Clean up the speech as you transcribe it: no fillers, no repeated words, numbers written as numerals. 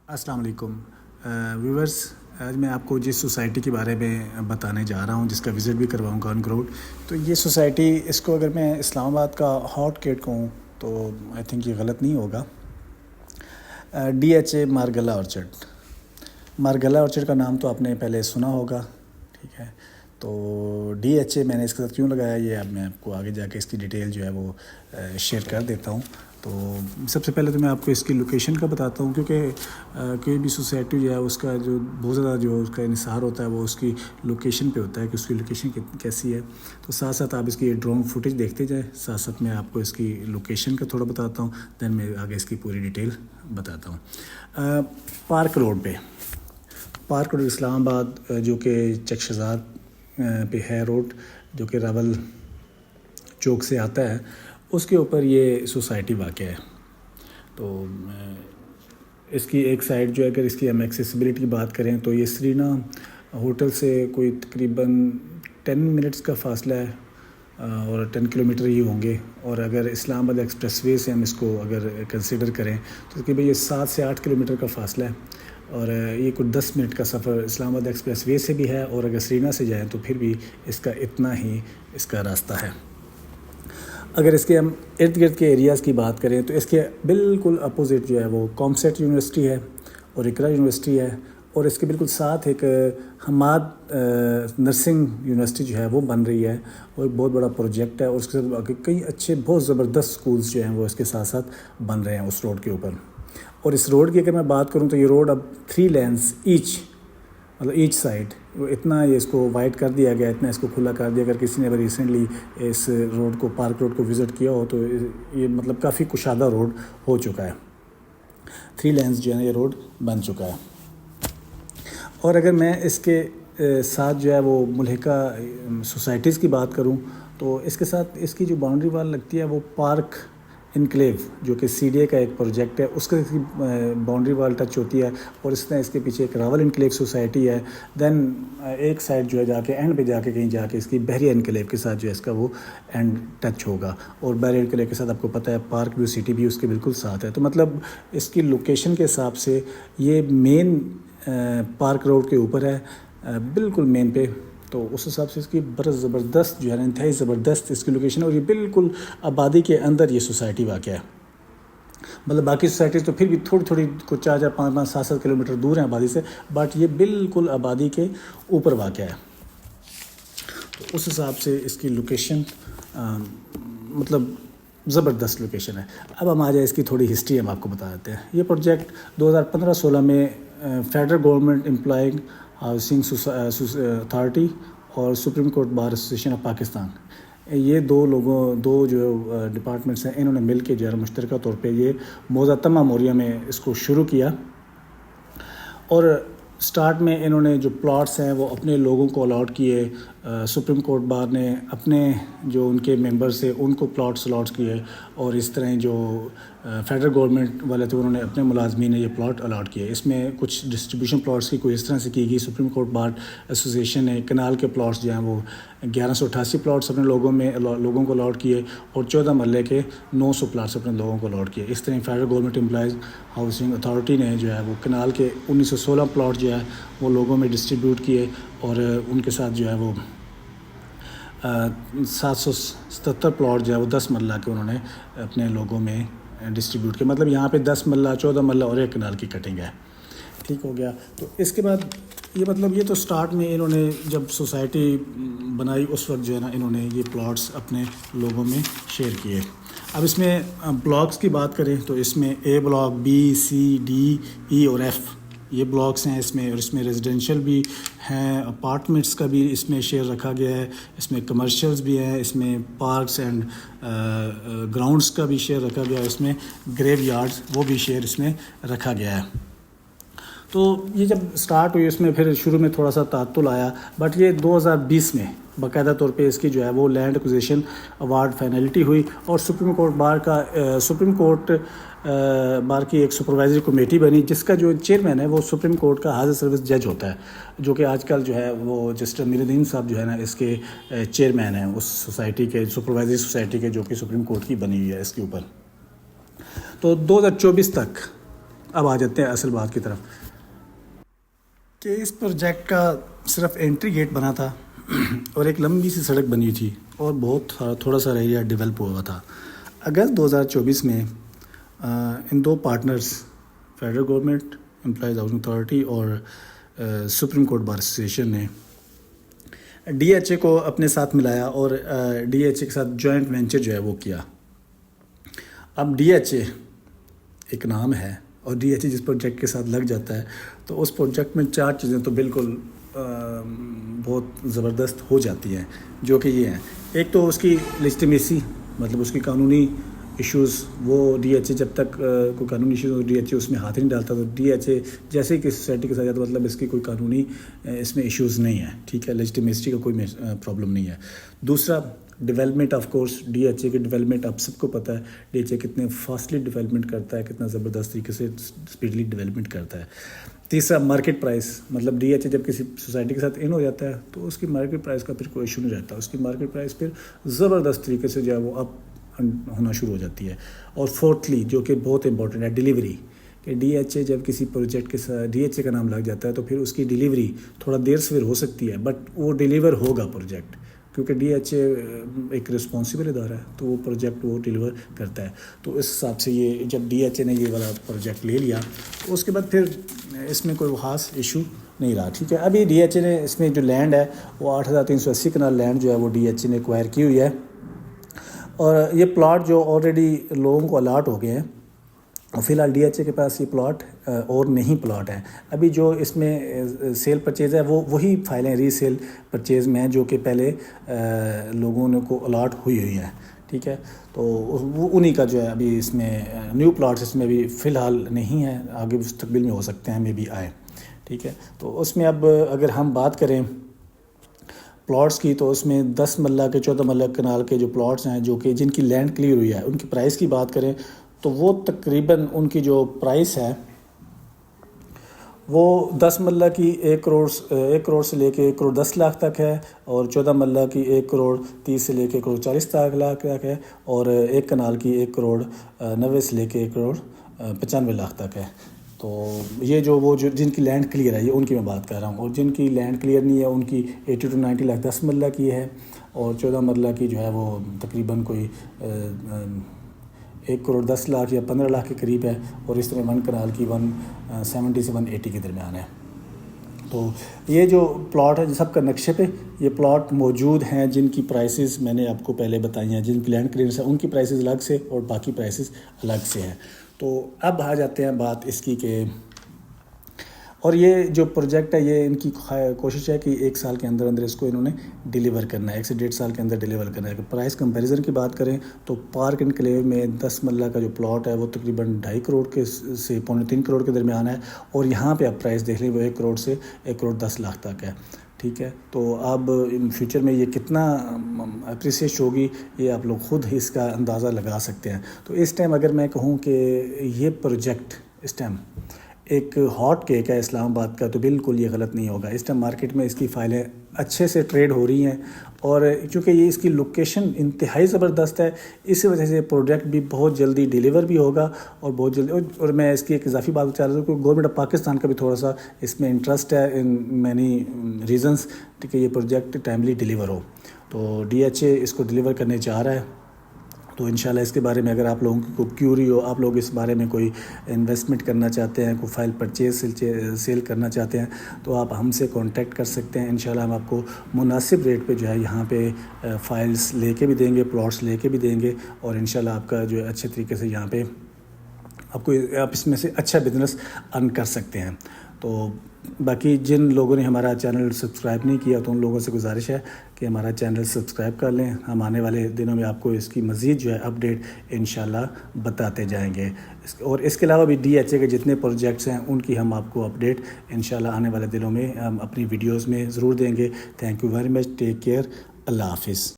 السلام علیکم ویورز. آج میں آپ کو جس سوسائٹی کے بارے میں بتانے جا رہا ہوں، جس کا وزٹ بھی کرواؤں گا آن گراؤنڈ. تو یہ سوسائٹی، اس کو اگر میں اسلام آباد کا ہاٹ کیٹ کہوں تو آئی تھنک یہ غلط نہیں ہوگا. DHA Margalla orchard. Margalla orchard کا نام تو آپ نے پہلے سنا ہوگا، ٹھیک ہے. تو DHA میں نے اس کے ساتھ کیوں لگایا، یہ اب میں آپ کو آگے جا کے اس کی ڈیٹیل جو ہے وہ شیئر کر دیتا ہوں. تو سب سے پہلے تو میں آپ کو اس کی لوکیشن کا بتاتا ہوں، کیونکہ کوئی بھی سوسائٹی جو ہے اس کا جو بہت زیادہ جو اس کا انحصار ہوتا ہے وہ اس کی لوکیشن پہ ہوتا ہے کہ اس کی لوکیشن کیسی ہے. تو ساتھ ساتھ آپ اس کی ڈرون فوٹیج دیکھتے جائیں، ساتھ ساتھ میں آپ کو اس کی لوکیشن کا تھوڑا بتاتا ہوں، دین میں آگے اس کی پوری ڈیٹیل بتاتا ہوں. پارک روڈ اسلام آباد، جو کہ چک شہزاد پہ ہے روڈ، جو کہ راول چوک سے آتا ہے، اس کے اوپر یہ سوسائٹی واقع ہے. تو اس کی ایک سائڈ جو ہے، اگر اس کی ہم ایکسیسبلٹی کی بات کریں تو یہ سرینا ہوٹل سے کوئی تقریباً 10 منٹس کا فاصلہ ہے، اور 10 کلومیٹر ہی ہوں گے. اور اگر اسلام آباد ایکسپریس وے سے ہم اس کو اگر کنسیڈر کریں تو تقریباً یہ 7 سے 8 کلومیٹر کا فاصلہ ہے. اور یہ کچھ 10 منٹ کا سفر اسلام آباد ایکسپریس وے سے بھی ہے، اور اگر سرینا سے جائیں تو پھر بھی اس کا اتنا ہی اس کا راستہ ہے. اگر اس کے ہم ارد گرد کے ایریاز کی بات کریں تو اس کے بالکل اپوزٹ جو ہے وہ کامسیٹ یونیورسٹی ہے اور اقرا یونیورسٹی ہے، اور اس کے بالکل ساتھ ایک حماد نرسنگ یونیورسٹی جو ہے وہ بن رہی ہے، اور ایک بہت بڑا پروجیکٹ ہے. اور اس کے ساتھ کئی اچھے بہت زبردست سکولز جو ہیں وہ اس کے ساتھ ساتھ بن رہے ہیں اس روڈ کے اوپر. اور اس روڈ کی اگر میں بات کروں تو یہ روڈ اب 3 لینز ایچ سائڈ، اتنا یہ اس کو وائڈ کر دیا گیا، اتنا اس کو کھلا کر دیا. اگر کسی نے ریسنٹلی اس روڈ کو، پارک روڈ کو وزٹ کیا ہو تو یہ مطلب کافی کشادہ روڈ ہو چکا ہے. 3 لینز جو ہے نا یہ روڈ بن چکا ہے. اور اگر میں اس کے ساتھ جو ہے وہ ملحقہ سوسائٹیز کی بات کروں تو اس کے ساتھ اس کی جو باؤنڈری وال لگتی ہے وہ پارک انکلیو، جو کہ CDA کا ایک پروجیکٹ ہے، اس کا باؤنڈری وال ٹچ ہوتی ہے. اور اس طرح اس کے پیچھے ایک راول انکلیو سوسائٹی ہے. دین ایک سائڈ جو ہے جا کے اینڈ پہ جا کے کہیں جا کے اس کی بحریہ انکلیو کے ساتھ جو ہے اس کا وہ اینڈ ٹچ ہوگا. اور بحریہ انکلیو کے ساتھ آپ کو پتہ ہے پارک ویو سٹی بھی اس کے بالکل ساتھ ہے. تو مطلب اس کی لوکیشن کے حساب سے یہ مین پارک روڈ کے اوپر ہے، بالکل مین پہ. تو اس حساب سے اس کی برس زبردست جو ہے نا، انتہائی زبردست اس کی لوکیشن ہے. اور یہ بالکل آبادی کے اندر یہ سوسائٹی واقع ہے. مطلب باقی سوسائٹیز تو پھر بھی تھوڑی کچھ 4 5 7 کلومیٹر دور ہیں آبادی سے، بٹ یہ بالکل آبادی کے اوپر واقع ہے. تو اس حساب سے اس کی لوکیشن مطلب زبردست لوکیشن ہے. اب ہم آ جائے اس کی تھوڑی ہسٹری ہم آپ کو بتا دیتے ہیں. یہ پروجیکٹ 2015-16 میں federal government employing housing authority اور supreme court bar association of Pakistan, یہ دو جو ڈپارٹمنٹس ہیں، انہوں نے مل کے جو ہے مشترکہ طور پہ یہ موضع تمہ موریہ میں اس کو شروع کیا. اور سٹارٹ میں انہوں نے جو پلاٹس ہیں وہ اپنے لوگوں کو الاٹ کیے. سپریم کورٹ بار نے اپنے جو ان کے ممبرس تھے ان کو پلاٹس الاٹ کیے، اور اس طرح جو فیڈرل گورنمنٹ والے تھے انہوں نے اپنے ملازمین نے یہ پلاٹ الاٹ کیے. اس میں کچھ ڈسٹریبیوشن پلاٹس کی کوئی اس طرح سے کی گئی. سپریم کورٹ بار ایسوسیشن نے کنال کے پلاٹس جو ہیں وہ 1188 پلاٹس اپنے لوگوں کو الاٹ کیے، اور 14 محلے کے 900 پلاٹس اپنے لوگوں کو الاٹ کیے. اس طرح federal government employees housing authority نے جو ہے وہ کنال کے 1916 پلاٹ جو ہے وہ لوگوں میں ڈسٹریبیوٹ کیے، اور ان کے ساتھ جو ہے وہ 777 پلاٹ جو ہے وہ 10 مرلہ کے انہوں نے اپنے لوگوں میں ڈسٹریبیوٹ کیا. مطلب یہاں پہ 10 مرلہ 14 مرلہ اور ایک کنال کی کٹنگ ہے. ٹھیک ہو گیا. تو اس کے بعد یہ تو سٹارٹ میں انہوں نے جب سوسائٹی بنائی اس وقت جو ہے نا انہوں نے یہ پلاٹس اپنے لوگوں میں شیئر کیے. اب اس میں بلاکس کی بات کریں تو اس میں A block, B C D E اور F یہ بلاکس ہیں اس میں. اور اس میں ریزیڈینشیل بھی ہیں، اپارٹمنٹس کا بھی اس میں شیئر رکھا گیا ہے، اس میں کمرشلز بھی ہیں، اس میں پارکس اینڈ گراؤنڈس کا بھی شیئر رکھا گیا ہے، اس میں گریو یارڈز وہ بھی شیئر اس میں رکھا گیا ہے. تو یہ جب سٹارٹ ہوئی اس میں پھر شروع میں تھوڑا سا تعطل آیا، بٹ یہ 2020 میں باقاعدہ طور پہ اس کی جو ہے وہ لینڈ ایکوزیشن ایوارڈ فائنلٹی ہوئی. اور سپریم کورٹ بار کی ایک سپروائزری کمیٹی بنی، جس کا جو چیئرمین ہے وہ سپریم کورٹ کا حاضر سروس جج ہوتا ہے، جو کہ آج کل جو ہے وہ جسٹس امیر الدین صاحب جو ہے نا اس کے چیئرمین ہیں اس سوسائٹی کے، سپروائزری سوسائٹی کے، جو کہ سپریم کورٹ کی بنی ہوئی ہے اس کے اوپر. تو 2024 تک اب آ جاتے ہیں اصل بات کی طرف کہ اس پروجیکٹ کا صرف انٹری گیٹ بنا تھا اور ایک لمبی سی سڑک بنی تھی اور بہت تھوڑا سا ایریا ڈیولپ ہوا تھا. اگست 2024 میں ان دو partners federal government employees housing authority اور سپریم کورٹ بار ایسوسیشن نے ڈی ایچ اے کو اپنے ساتھ ملایا اور ڈی ایچ اے کے ساتھ جوائنٹ وینچر جو ہے وہ کیا. اب ڈی ایچ اے ایک نام ہے اور ڈی ایچ اے جس پروجیکٹ کے ساتھ لگ جاتا ہے تو اس پروجیکٹ میں 4 چیزیں تو بالکل بہت زبردست ہو جاتی ہیں جو کہ یہ ہیں. ایک تو اس کی لیجٹمیسی مطلب اس کی قانونی ایشوز وہ ڈی ایچ اے جب تک کوئی قانونی ایشوز ڈی ایچ اے اس میں ہاتھ نہیں ڈالتا تو ڈی ایچ اے جیسے کہ سوسائٹی کے ساتھ جاتا مطلب اس کی کوئی قانونی اس میں ایشوز نہیں ہے. ٹھیک ہے, لیجٹمیسی کا کوئی پرابلم نہیں ہے. دوسرا development, of course D H A کی ڈیولپمنٹ آپ سب کو پتہ ہے ڈی ایچ اے کتنے فاسٹلی ڈیولپمنٹ کرتا ہے, کتنا زبردست طریقے سے اسپیڈلی ڈیولپمنٹ کرتا ہے. تیسرا مارکیٹ پرائس, مطلب ڈی ایچ اے جب کسی سوسائٹی کے ساتھ ان ہو جاتا ہے تو اس کی مارکیٹ پرائس کا پھر کوئی ایشو نہیں رہتا, اس کی مارکیٹ پرائس پھر زبردست طریقے سے جو ہے وہ اپ ہونا شروع ہو جاتی ہے. اور فورتھلی جو کہ بہت امپورٹنٹ ہے, ڈیلیوری, کہ ڈی ایچ اے جب کسی پروجیکٹ کے ساتھ ڈی ایچ اے کا نام لگ جاتا ہے تو پھر اس کی ڈیلیوری تھوڑا دیر سے ہو سکتی ہے بٹ وہ ڈیلیور ہوگا پروجیکٹ, کیونکہ ڈی ایچ اے ایک رسپانسبل ادارہ ہے تو وہ پروجیکٹ وہ ڈیلیور کرتا ہے. تو اس حساب سے یہ جب ڈی ایچ اے نے یہ والا پروجیکٹ لے لیا تو اس کے بعد پھر اس میں کوئی خاص ایشو نہیں رہا. ٹھیک ہے, ابھی ڈی ایچ اے نے اس میں جو لینڈ ہے وہ 8,380 کنال لینڈ جو ہے وہ ڈی ایچ اے نے ایکوائر کی ہوئی ہے اور یہ پلاٹ جو آلریڈی لوگوں کو الاٹ ہو گئے ہیں اور فی الحال ڈی ایچ اے کے پاس یہ پلاٹ اور نہیں پلاٹ ہیں. ابھی جو اس میں سیل پرچیز ہے وہ وہی فائلیں ری سیل پرچیز میں ہیں جو کہ پہلے لوگوں نے کو الاٹ ہوئی ہیں. ٹھیک ہے, تو وہ انہی کا جو ہے ابھی اس میں نیو پلاٹس اس میں بھی فی الحال نہیں ہیں, آگے مستقبل میں ہو سکتے ہیں, میں بھی آئے. ٹھیک ہے, تو اس میں اب اگر ہم بات کریں پلاٹس کی تو اس میں 10 مرلہ کے 14 مرلہ کنال کے جو پلاٹس ہیں جو کہ جن کی لینڈ کلیئر ہوئی ہے ان کی پرائس کی بات کریں تو وہ تقریباً ان کی جو پرائس ہے وہ 10 مرلہ کی 1 کروڑ سے لے کے 1 کروڑ 10 لاکھ تک ہے اور 14 مرلہ کی 1 کروڑ 30 سے لے کے 1 کروڑ 40 لاکھ تک ہے اور 1 کنال کی 1 کروڑ 90 سے لے کے 1 کروڑ 95 لاکھ تک ہے. تو یہ جو جن کی لینڈ کلیئر ہے یہ ان کی میں بات کر رہا ہوں, اور جن کی لینڈ کلیئر نہیں ہے ان کی 80 to 90 لاکھ 10 مرلہ کی ہے اور 14 مرلہ کی جو ہے وہ تقریباً کوئی 1 کروڑ 10 لاکھ یا 15 لاکھ کے قریب ہے اور اس طرح 1 کنال کی 170 سے 180 کے درمیان ہے. تو یہ جو پلاٹ ہے سب کا نقشے پہ یہ پلاٹ موجود ہیں جن کی پرائسز میں نے آپ کو پہلے بتائی ہیں, جن کی لینڈ کلیئرنس ہے ان کی پرائسز الگ سے اور باقی پرائسز الگ سے ہیں. تو اب آ جاتے ہیں بات اس کی کہ اور یہ جو پروجیکٹ ہے یہ ان کی کوشش ہے کہ 1 سال کے اندر اس کو انہوں نے ڈیلیور کرنا ہے, 1 سے 1.5 سال کے اندر ڈیلیور کرنا ہے. پرائس کمپیریزن کی بات کریں تو پارک اینڈ کلیو میں 10 مرلہ کا جو پلاٹ ہے وہ تقریباً 2.5 کروڑ کے سے 3 کروڑ کے درمیان ہے اور یہاں پہ آپ پرائس دیکھ لیں وہ 1 کروڑ سے 1 کروڑ 10 لاکھ تک ہے. ٹھیک ہے, تو اب فیوچر میں یہ کتنا اپریسیٹ ہوگی یہ آپ لوگ خود اس کا اندازہ لگا سکتے ہیں. تو اس ٹائم اگر میں کہوں کہ یہ پروجیکٹ اس ٹائم ایک ہاٹ کیک ہے اسلام آباد کا تو بالکل یہ غلط نہیں ہوگا. اس ٹائم مارکیٹ میں اس کی فائلیں اچھے سے ٹریڈ ہو رہی ہیں اور چونکہ یہ اس کی لوکیشن انتہائی زبردست ہے اسی وجہ سے پروجیکٹ بھی بہت جلدی ڈیلیور بھی ہوگا اور بہت جلدی. اور میں اس کی ایک اضافی بات چاہ رہا ہوں کہ گورنمنٹ آف پاکستان کا بھی تھوڑا سا اس میں انٹرسٹ ہے ان مینی ریزنس کہ یہ پروجیکٹ ٹائملی ڈیلیور ہو. تو ڈی ایچ اے اس کو ڈیلیور کرنے چاہ رہا ہے. تو انشاءاللہ اس کے بارے میں اگر آپ لوگوں کو کیوری ہو, آپ لوگ اس بارے میں کوئی انویسٹمنٹ کرنا چاہتے ہیں, کوئی فائل پرچیز سیل کرنا چاہتے ہیں تو آپ ہم سے کانٹیکٹ کر سکتے ہیں. انشاءاللہ ہم آپ کو مناسب ریٹ پہ جو ہے یہاں پہ فائلز لے کے بھی دیں گے, پلاٹس لے کے بھی دیں گے اور انشاءاللہ آپ کا جو ہے اچھے طریقے سے یہاں پہ آپ اس میں سے اچھا بزنس ارن کر سکتے ہیں. تو باقی جن لوگوں نے ہمارا چینل سبسکرائب نہیں کیا تو ان لوگوں سے گزارش ہے کہ ہمارا چینل سبسکرائب کر لیں. ہم آنے والے دنوں میں آپ کو اس کی مزید جو ہے اپڈیٹ انشاءاللہ بتاتے جائیں گے. اور اس کے علاوہ بھی ڈی ایچ اے کے جتنے پروجیکٹس ہیں ان کی ہم آپ کو اپڈیٹ انشاءاللہ آنے والے دنوں میں ہم اپنی ویڈیوز میں ضرور دیں گے. Thank you very much, take care, اللہ حافظ.